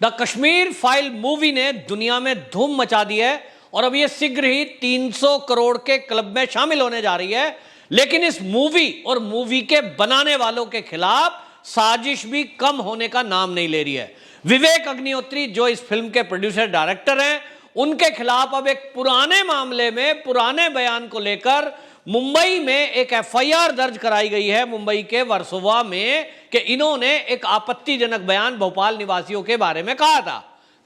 The Kashmir file movie ने दुनिया में धूम मचा दी है और अब ये शीघ्र ही 300 करोड़ के क्लब में शामिल होने जा रही है। लेकिन इस मूवी और मूवी के बनाने वालों के खिलाफ साजिश भी कम होने का नाम नहीं ले रही है। विवेक अग्निहोत्री जो इस फिल्म के प्रोड्यूसर डायरेक्टर हैं, उनके खिलाफ अब एक पुराने मामले में पुराने बयान को लेकर मुंबई में एक एफआईआर दर्ज कराई गई है, मुंबई के वर्सोवा में, कि इन्होंने एक आपत्तिजनक बयान भोपाल निवासियों के बारे में कहा था।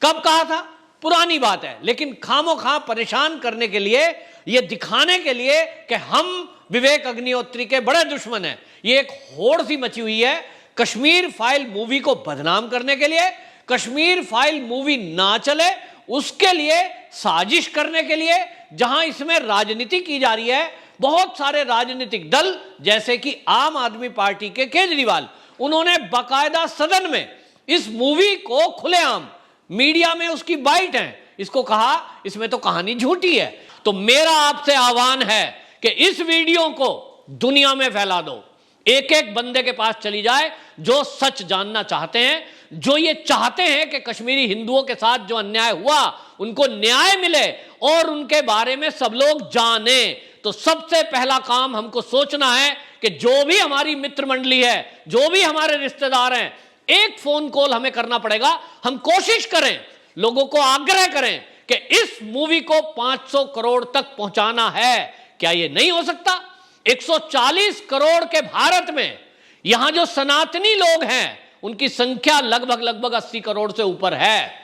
कब कहा था? पुरानी बात है, लेकिन खामोखा परेशान करने के लिए, यह दिखाने के लिए कि हम विवेक अग्निहोत्री के बड़े दुश्मन हैं, ये एक होड़ सी मची हुई है कश्मीर फाइल मूवी को बदनाम करने के लिए। कश्मीर फाइल मूवी ना चले उसके लिए साजिश करने के लिए, जहां इसमें राजनीति की जा रही है। बहुत सारे राजनीतिक दल जैसे कि आम आदमी पार्टी के केजरीवाल, उन्होंने बाकायदा सदन में इस मूवी को खुलेआम, मीडिया में उसकी बाइट है, इसको कहा इसमें तो कहानी झूठी है। तो मेरा आपसे आह्वान है कि इस वीडियो को दुनिया में फैला दो, एक एक बंदे के पास चली जाए जो सच जानना चाहते हैं, जो ये चाहते हैं कि कश्मीरी हिंदुओं के साथ जो अन्याय हुआ उनको न्याय मिले और उनके बारे में सब लोग जाने। तो सबसे पहला काम हमको सोचना है कि जो भी हमारी मित्र मंडली है, जो भी हमारे रिश्तेदार हैं, एक फोन कॉल हमें करना पड़ेगा। हम कोशिश करें, लोगों को आग्रह करें कि इस मूवी को 500 करोड़ तक पहुंचाना है। क्या यह नहीं हो सकता? 140 करोड़ के भारत में यहां जो सनातनी लोग हैं उनकी संख्या लगभग 80 करोड़ से ऊपर है।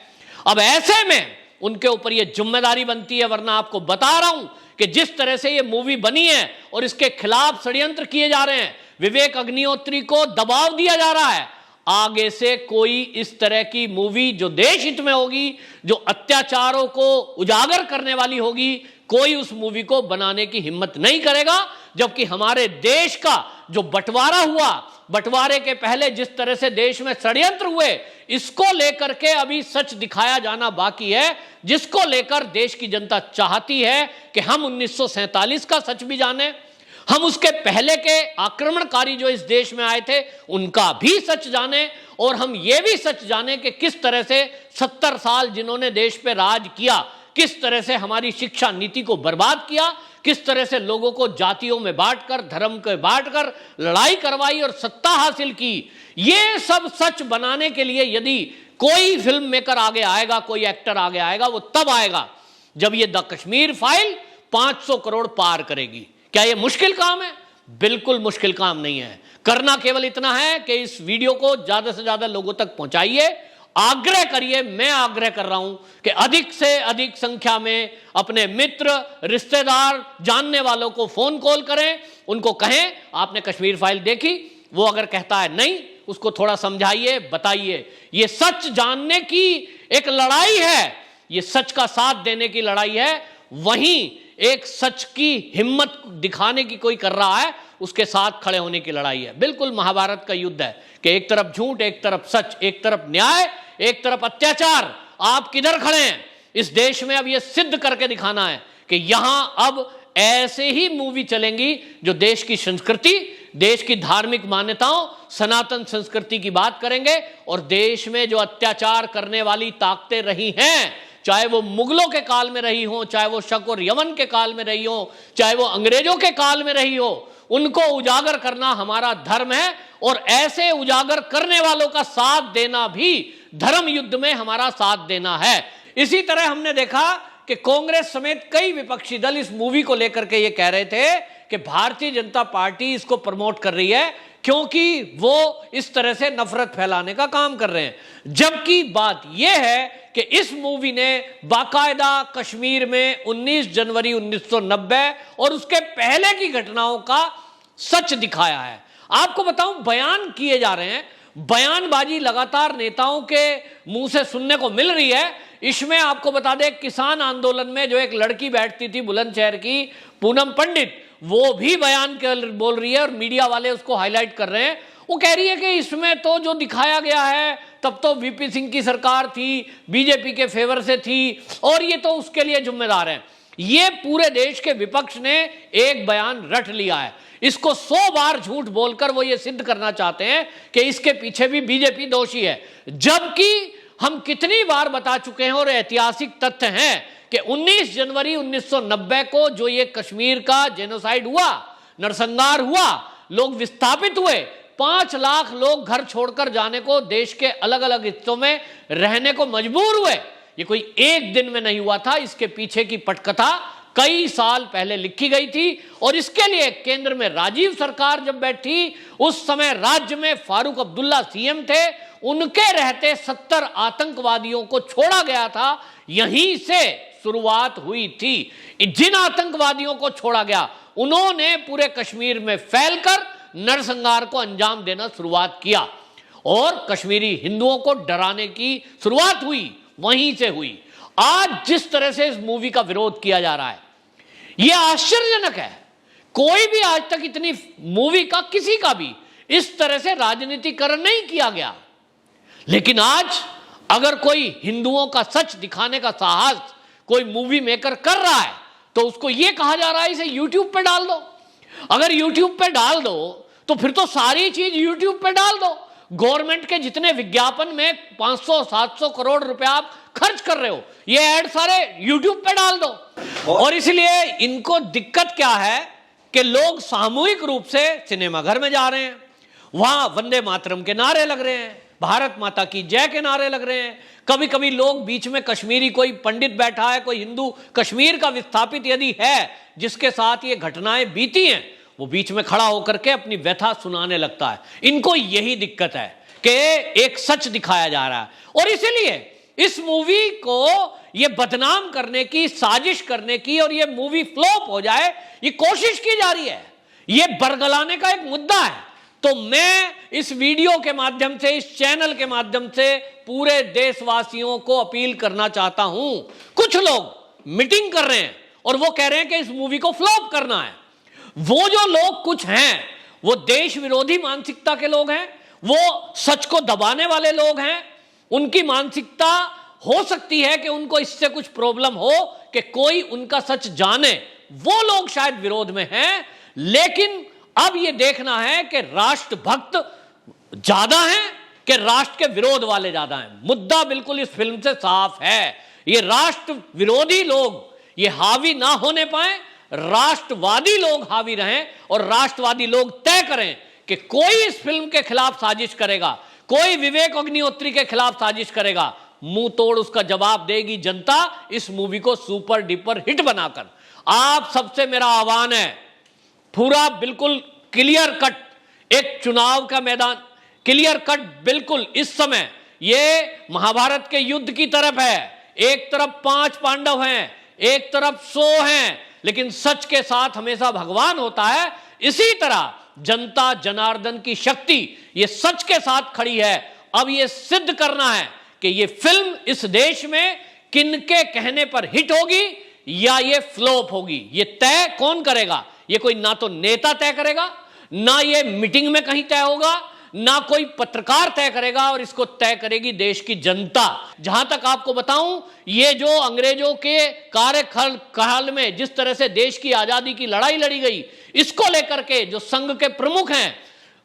अब ऐसे में उनके ऊपर यह जिम्मेदारी बनती है, वरना आपको बता रहा हूं कि जिस तरह से यह मूवी बनी है और इसके खिलाफ षड्यंत्र किए जा रहे हैं, विवेक अग्निहोत्री को दबाव दिया जा रहा है, आगे से कोई इस तरह की मूवी जो देश हित में होगी, जो अत्याचारों को उजागर करने वाली होगी, कोई उस मूवी को बनाने की हिम्मत नहीं करेगा। जबकि हमारे देश का जो बंटवारा हुआ, बंटवारे के पहले जिस तरह से देश में षड्यंत्र हुए, इसको लेकर के अभी सच दिखाया जाना बाकी है, जिसको लेकर देश की जनता चाहती है कि हम 1947 का सच भी जाने, हम उसके पहले के आक्रमणकारी जो इस देश में आए थे उनका भी सच जाने, और हम ये भी सच जाने कि किस तरह से 70 साल जिन्होंने देश पे राज किया, किस तरह से हमारी शिक्षा नीति को बर्बाद किया, किस तरह से लोगों को जातियों में बांटकर, धर्म को बांटकर लड़ाई करवाई और सत्ता हासिल की। ये सब सच बनाने के लिए यदि कोई फिल्म मेकर आगे आएगा, कोई एक्टर आगे आएगा, वो तब आएगा जब ये द कश्मीर फाइल 500 करोड़ पार करेगी। क्या ये मुश्किल काम है? बिल्कुल मुश्किल काम नहीं है। करना केवल इतना है कि इस वीडियो को ज्यादा से ज्यादा लोगों तक पहुंचाइए, आग्रह करिए। मैं आग्रह कर रहा हूं कि अधिक से अधिक संख्या में अपने मित्र, रिश्तेदार, जानने वालों को फोन कॉल करें, उनको कहें आपने कश्मीर फाइल देखी? वो अगर कहता है नहीं, उसको थोड़ा समझाइए, बताइए। ये सच जानने की एक लड़ाई है, ये सच का साथ देने की लड़ाई है। वहीं एक सच की हिम्मत दिखाने की कोई कर रहा है, उसके साथ खड़े होने की लड़ाई है। बिल्कुल महाभारत का युद्ध है कि एक तरफ झूठ, एक तरफ सच, एक तरफ न्याय, एक तरफ अत्याचार। आप किधर खड़े हैं? इस देश में अब यह सिद्ध करके दिखाना है कि यहां अब ऐसे ही मूवी चलेंगी जो देश की संस्कृति, देश की धार्मिक मान्यताओं, सनातन संस्कृति की बात करेंगे। और देश में जो अत्याचार करने वाली ताकतें रही हैं, चाहे वो मुगलों के काल में रही हो, चाहे वो शक और यमन के काल में रही हो, चाहे वो अंग्रेजों के काल में रही हो, उनको उजागर करना हमारा धर्म है। और ऐसे उजागर करने वालों का साथ देना भी धर्म युद्ध में हमारा साथ देना है। इसी तरह हमने देखा कि कांग्रेस समेत कई विपक्षी दल इस मूवी को लेकर के ये कह रहे थे कि भारतीय जनता पार्टी इसको प्रमोट कर रही है क्योंकि वो इस तरह से नफरत फैलाने का काम कर रहे हैं। जबकि बात यह है कि इस मूवी ने बाकायदा कश्मीर में 19 जनवरी 1990 और उसके पहले की घटनाओं का सच दिखाया है। आपको बताऊं, बयान किए जा रहे हैं, बयानबाजी लगातार नेताओं के मुंह से सुनने को मिल रही है। इसमें आपको बता दें, किसान आंदोलन में जो एक लड़की बैठती थी बुलंदशहर की, पूनम पंडित, वो भी बयान बोल रही है और मीडिया वाले उसको हाईलाइट कर रहे हैं। वो कह रही है कि इसमें तो जो दिखाया गया है, तब तो वीपी सिंह की सरकार थी, बीजेपी के फेवर से थी और ये तो उसके लिए जिम्मेदार है। ये पूरे देश के विपक्ष ने एक बयान रट लिया है। इसको 100 बार झूठ बोलकर वो ये सिद्ध करना चाहते हैं कि इसके पीछे भी बीजेपी दोषी है, जबकि हम कितनी बार बता चुके हैं और ऐतिहासिक तथ्य हैं कि 19 जनवरी 1990 को जो ये कश्मीर का जेनोसाइड हुआ, नरसंहार हुआ, लोग विस्थापित हुए, 5 लाख लोग घर छोड़कर जाने को, देश के अलग अलग हिस्सों में रहने को मजबूर हुए। ये कोई एक दिन में नहीं हुआ था, इसके पीछे की पटकथा कई साल पहले लिखी गई थी। और इसके लिए केंद्र में राजीव सरकार जब बैठी, उस समय राज्य में फारूक अब्दुल्ला सीएम थे, उनके रहते 70 आतंकवादियों को छोड़ा गया था। यहीं से शुरुआत हुई थी। जिन आतंकवादियों को छोड़ा गया, उन्होंने पूरे कश्मीर में फैलकर नरसंहार को अंजाम देना शुरुआत किया और कश्मीरी हिंदुओं को डराने की शुरुआत हुई, वहीं से हुई। आज जिस तरह से इस मूवी का विरोध किया जा रहा है, यह आश्चर्यजनक है। कोई भी आज तक इतनी मूवी का, किसी का भी इस तरह से राजनीतिकरण नहीं किया गया। लेकिन आज अगर कोई हिंदुओं का सच दिखाने का साहस कोई मूवी मेकर कर रहा है, तो उसको यह कहा जा रहा है इसे यूट्यूब पे डाल दो। अगर यूट्यूब पे डाल दो तो फिर तो सारी चीज यूट्यूब पे डाल दो। गवर्नमेंट के जितने विज्ञापन में 500-700 करोड़ रुपए आप खर्च कर रहे हो, ये ऐड सारे यूट्यूब पे डाल दो। और इसलिए इनको दिक्कत क्या है कि लोग सामूहिक रूप से सिनेमा घर में जा रहे हैं, वहां वंदे मातरम के नारे लग रहे हैं, भारत माता की जय के नारे लग रहे हैं। कभी कभी लोग बीच में, कश्मीरी कोई पंडित बैठा है, कोई हिंदू कश्मीर का विस्थापित यदि है जिसके साथ ये घटनाएं बीती हैं, वो बीच में खड़ा होकर के अपनी व्यथा सुनाने लगता है। इनको यही दिक्कत है कि एक सच दिखाया जा रहा है और इसीलिए इस मूवी को ये बदनाम करने की, साजिश करने की और ये मूवी फ्लॉप हो जाए, ये कोशिश की जा रही है। ये बरगलाने का एक मुद्दा है। तो मैं इस वीडियो के माध्यम से, इस चैनल के माध्यम से पूरे देशवासियों को अपील करना चाहता हूं। कुछ लोग मीटिंग कर रहे हैं और वो कह रहे हैं कि इस मूवी को फ्लॉप करना है। वो जो लोग कुछ हैं, वो देश विरोधी मानसिकता के लोग हैं, वो सच को दबाने वाले लोग हैं। उनकी मानसिकता हो सकती है कि उनको इससे कुछ प्रॉब्लम हो कि कोई उनका सच जाने, वो लोग शायद विरोध में हैं। लेकिन अब यह देखना है कि राष्ट्रभक्त ज्यादा हैं कि राष्ट्र के विरोध वाले ज्यादा हैं। मुद्दा बिल्कुल इस फिल्म से साफ है। ये राष्ट्र विरोधी लोग ये हावी ना होने पाए, राष्ट्रवादी लोग हावी रहें और राष्ट्रवादी लोग तय करें कि कोई इस फिल्म के खिलाफ साजिश करेगा, कोई विवेक अग्निहोत्री के खिलाफ साजिश करेगा, मुंह तोड़ उसका जवाब देगी जनता, इस मूवी को सुपर डुपर हिट बनाकर। आप सबसे मेरा आह्वान है, पूरा बिल्कुल क्लियर कट एक चुनाव का मैदान, क्लियर कट बिल्कुल इस समय ये महाभारत के युद्ध की तरफ है। एक तरफ 5 पांडव हैं, एक तरफ 100 हैं, लेकिन सच के साथ हमेशा भगवान होता है। इसी तरह जनता जनार्दन की शक्ति ये सच के साथ खड़ी है। अब ये सिद्ध करना है कि ये फिल्म इस देश में किनके कहने पर हिट होगी या ये फ्लॉप होगी। ये तय कौन करेगा? ये कोई ना तो नेता तय करेगा, ना ये मीटिंग में कहीं तय होगा, ना कोई पत्रकार तय करेगा, और इसको तय करेगी देश की जनता। जहां तक आपको बताऊं, ये जो अंग्रेजों के कार्यकाल में जिस तरह से देश की आजादी की लड़ाई लड़ी गई, इसको लेकर के जो संघ के प्रमुख हैं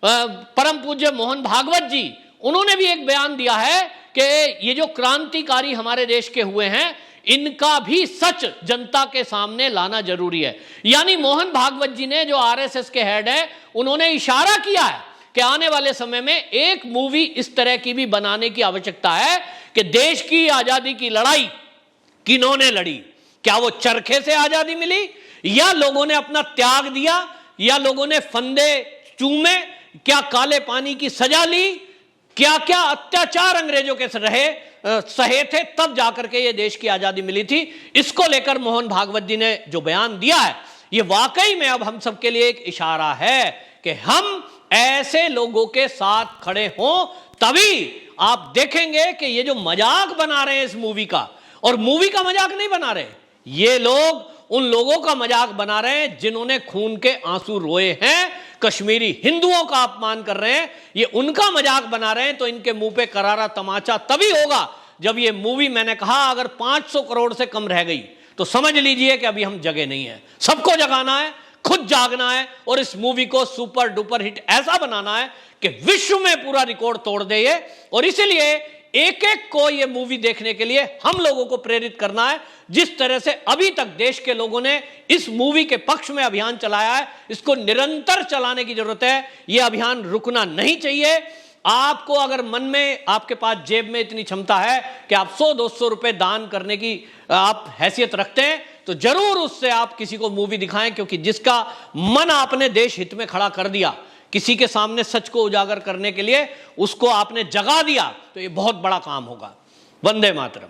परम पूज्य मोहन भागवत जी, उन्होंने भी एक बयान दिया है कि ये जो क्रांतिकारी हमारे देश के हुए हैं, इनका भी सच जनता के सामने लाना जरूरी है। यानी मोहन भागवत जी ने, जो आरएसएस के हेड है, उन्होंने इशारा किया है कि आने वाले समय में एक मूवी इस तरह की भी बनाने की आवश्यकता है कि देश की आजादी की लड़ाई किन्होंने लड़ी। क्या वो चरखे से आजादी मिली, या लोगों ने अपना त्याग दिया, या लोगों ने फंदे चूमे, क्या काले पानी की सजा ली, क्या क्या अत्याचार अंग्रेजों के सहे थे, तब जाकर के ये देश की आजादी मिली थी। इसको लेकर मोहन भागवत जी ने जो बयान दिया है, ये वाकई में अब हम सबके लिए एक इशारा है कि हम ऐसे लोगों के साथ खड़े हों, तभी आप देखेंगे कि ये जो मजाक बना रहे हैं इस मूवी का, और मूवी का मजाक नहीं बना रहे, ये लोग उन लोगों का मजाक बना रहे हैं जिन्होंने खून के आंसू रोए हैं, कश्मीरी हिंदुओं का अपमान कर रहे हैं, ये उनका मजाक बना रहे हैं। तो इनके मुंह पे करारा तमाचा तभी होगा जब ये मूवी, मैंने कहा अगर 500 करोड़ से कम रह गई तो समझ लीजिए कि अभी हम जगे नहीं है। सबको जगाना है, खुद जागना है, और इस मूवी को सुपर डुपर हिट ऐसा बनाना है कि विश्व में पूरा रिकॉर्ड तोड़ दे ये। और इसीलिए एक एक को ये मूवी देखने के लिए हम लोगों को प्रेरित करना है। जिस तरह से अभी तक देश के लोगों ने इस मूवी के पक्ष में अभियान चलाया है, इसको निरंतर चलाने की जरूरत है। यह अभियान रुकना नहीं चाहिए। आपको अगर मन में, आपके पास जेब में इतनी क्षमता है कि आप 100-200 रुपए दान करने की आप हैसियत रखते हैं, तो जरूर उससे आप किसी को मूवी दिखाएं, क्योंकि जिसका मन आपने देश हित में खड़ा कर दिया, किसी के सामने सच को उजागर करने के लिए उसको आपने जगा दिया, तो ये बहुत बड़ा काम होगा। वंदे मातरम।